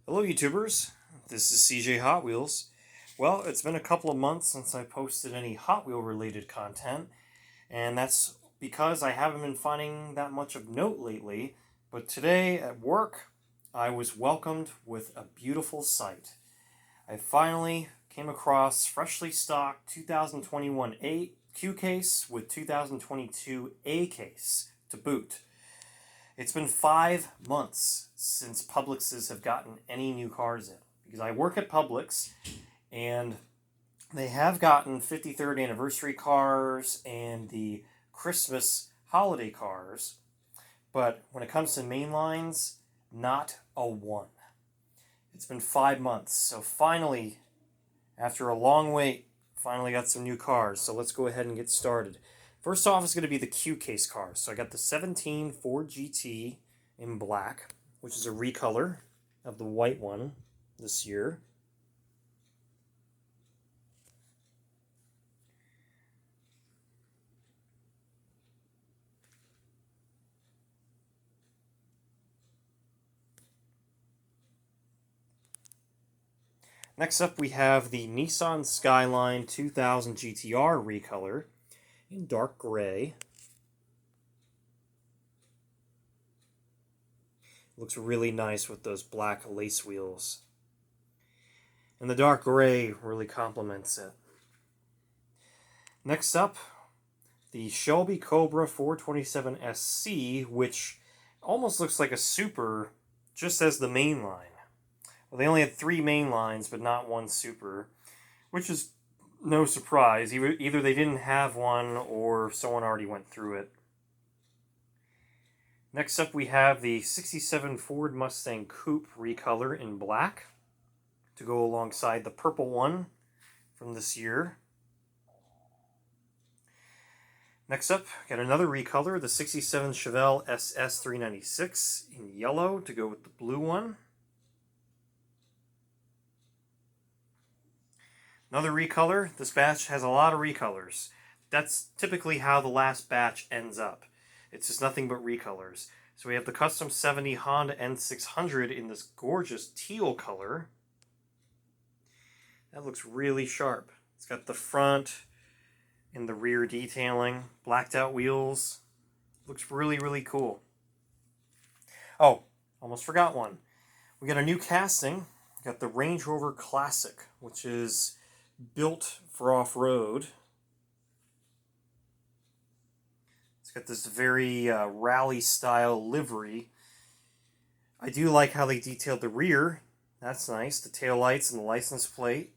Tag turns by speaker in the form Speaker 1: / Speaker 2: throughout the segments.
Speaker 1: Hello YouTubers, this is CJ Hot Wheels. Well, it's been a couple of months since I posted any Hot Wheel related content, and that's because I haven't been finding that much of note lately, but today at work I was welcomed with a beautiful sight. I finally came across freshly stocked 2021 Q case with 2022 A case to boot. It's been 5 months since Publixes have gotten any new cars in. Because I work at Publix, and they have gotten 53rd anniversary cars and the Christmas holiday cars. But when it comes to mainlines, not a one. It's been 5 months. So finally, after a long wait, finally got some new cars. So let's go ahead and get started. First off is going to be the Q case cars. So I got the 17 Ford GT in black, which is a recolor of the white one this year. Next up we have the Nissan Skyline 2000 GTR recolor in dark gray. Looks really nice with those black lace wheels. And the dark gray really complements it. Next up, the Shelby Cobra 427 SC, which almost looks like a Super, just as the main line. Well, they only had 3 main lines, but not one Super, which is no surprise. Either they didn't have one or someone already went through it. Next up we have the 67 Ford Mustang Coupe recolor in black to go alongside the purple one from this year. Next up, got another recolor, the 67 Chevelle SS396 in yellow to go with the blue one. Another recolor. This batch has a lot of recolors. That's typically how the last batch ends up. It's just nothing but recolors. So we have the Custom 70 Honda N600 in this gorgeous teal color. That looks really sharp. It's got the front and the rear detailing, blacked out wheels. Looks really, really cool. Oh, almost forgot one. We got a new casting. We got the Range Rover Classic, which is built for off-road. It's got this very rally-style livery. I do like how they detailed the rear. That's nice. The taillights and the license plate.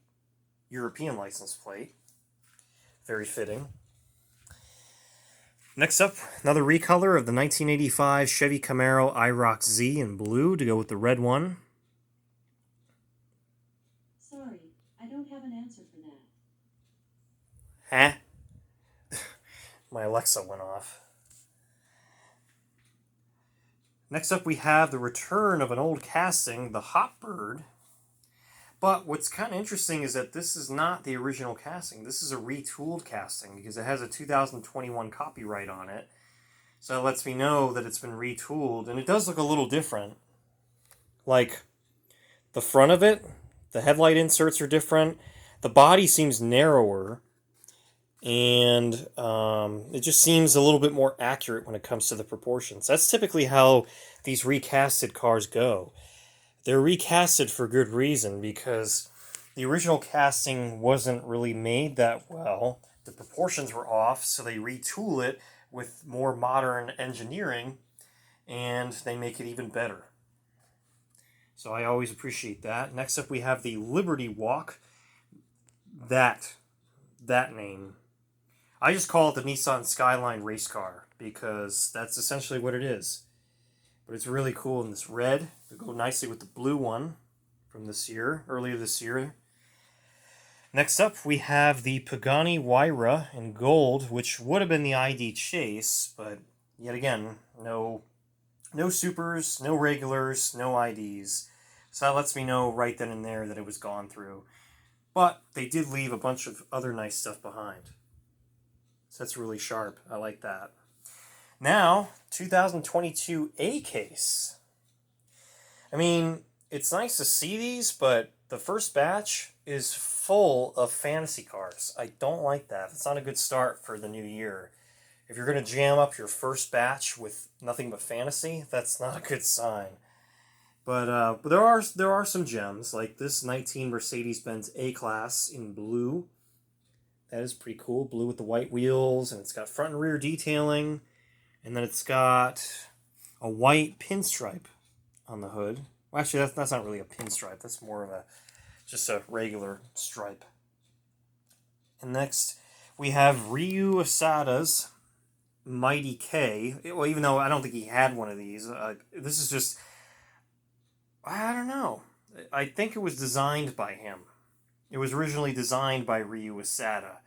Speaker 1: European license plate. Very fitting. Next up, another recolor of the 1985 Chevy Camaro Iroc Z in blue to go with the red one.
Speaker 2: Sorry, I don't have an answer for
Speaker 1: Huh?
Speaker 2: that.
Speaker 1: My Alexa went off. Next up we have the return of an old casting, the Hot Bird. But what's kind of interesting is that this is not the original casting. This is a retooled casting because it has a 2021 copyright on it. So it lets me know that it's been retooled. And it does look a little different. Like, the front of it, the headlight inserts are different. The body seems narrower. And it just seems a little bit more accurate when it comes to the proportions. That's typically how these recasted cars go. They're recasted for good reason because the original casting wasn't really made that well. The proportions were off, so they retool it with more modern engineering, and they make it even better. So I always appreciate that. Next up we have the Liberty Walk. That name. I just call it the Nissan Skyline race car because that's essentially what it is. But it's really cool in this red. It'll go nicely with the blue one from this year, earlier this year. Next up, we have the Pagani Huayra in gold, which would have been the ID Chase, but yet again, no supers, no regulars, no IDs. So that lets me know right then and there that it was gone through. But they did leave a bunch of other nice stuff behind. So that's really sharp. I like that. Now, 2022 A case. I mean, it's nice to see these, but the first batch is full of fantasy cars. I don't like that. It's not a good start for the new year. If you're going to jam up your first batch with nothing but fantasy, that's not a good sign. But there are some gems, like this 19 Mercedes-Benz A-Class in blue. That is pretty cool. Blue with the white wheels, and it's got front and rear detailing. And then it's got a white pinstripe on the hood. Well, actually, that's not really a pinstripe. That's more of just a regular stripe. And next, we have Ryu Asada's Mighty K. Well, even though I don't think he had one of these, this is just, I don't know. I think it was designed by him. It was originally designed by Ryu Asada.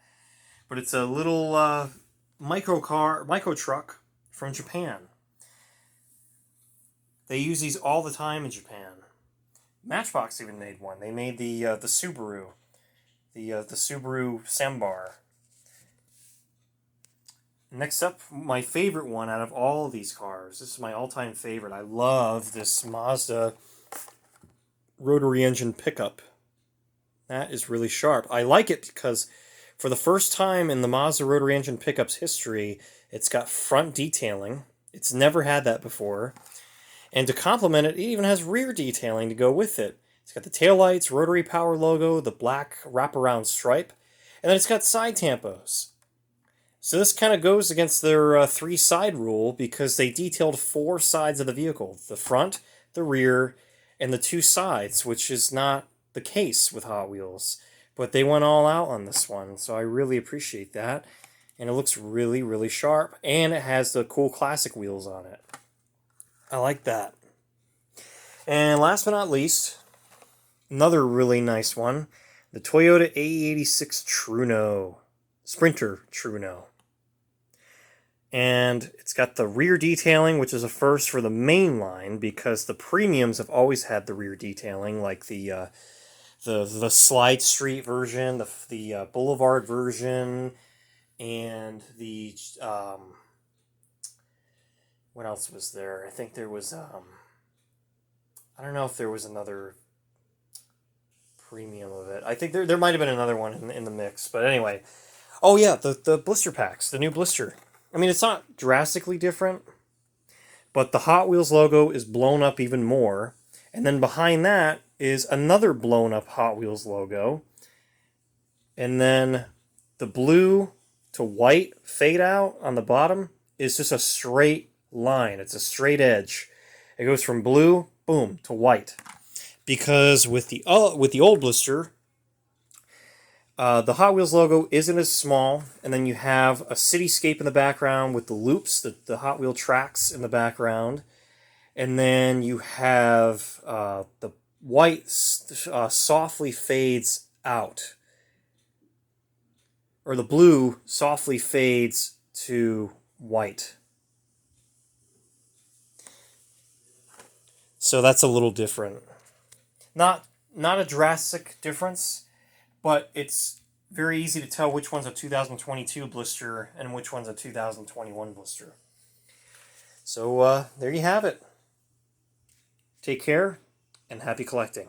Speaker 1: But it's a little micro truck from Japan. They use these all the time in Japan. Matchbox even made one. They made the Subaru, the Subaru Sambar. Next up, my favorite one out of all of these cars. This is my all-time favorite. I love this Mazda rotary engine pickup. That is really sharp. I like it because for the first time in the Mazda rotary engine pickup's history, it's got front detailing. It's never had that before. And to complement it, it even has rear detailing to go with it. It's got the taillights, rotary power logo, the black wraparound stripe, and then it's got side tampos. So this kind of goes against their three-side rule because they detailed 4 sides of the vehicle. The front, the rear, and the 2 sides, which is not the case with Hot Wheels. But they went all out on this one, so I really appreciate that. And it looks really, really sharp, and it has the cool classic wheels on it. I like that. And last but not least, another really nice one, the Toyota AE86 Truno, Sprinter Truno. And it's got the rear detailing, which is a first for the main line, because the premiums have always had the rear detailing, like the Slide Street version, the Boulevard version, and the what else was there? I think there was I don't know if there was another premium of it. I think there might have been another one in the mix, but anyway. Oh yeah, the blister packs, the new blister. I mean, it's not drastically different, but the Hot Wheels logo is blown up even more. And then behind that is another blown up Hot Wheels logo. And then the blue to white fade out on the bottom is just a straight line. It's a straight edge. It goes from blue, boom, to white. Because with the old blister, the Hot Wheels logo isn't as small, and then you have a cityscape in the background with the loops, the Hot Wheel tracks in the background, and then you have the white softly fades out, or the blue softly fades to white. So that's a little different. Not a drastic difference, but it's very easy to tell which one's a 2022 blister and which one's a 2021 blister. So there you have it. Take care and happy collecting.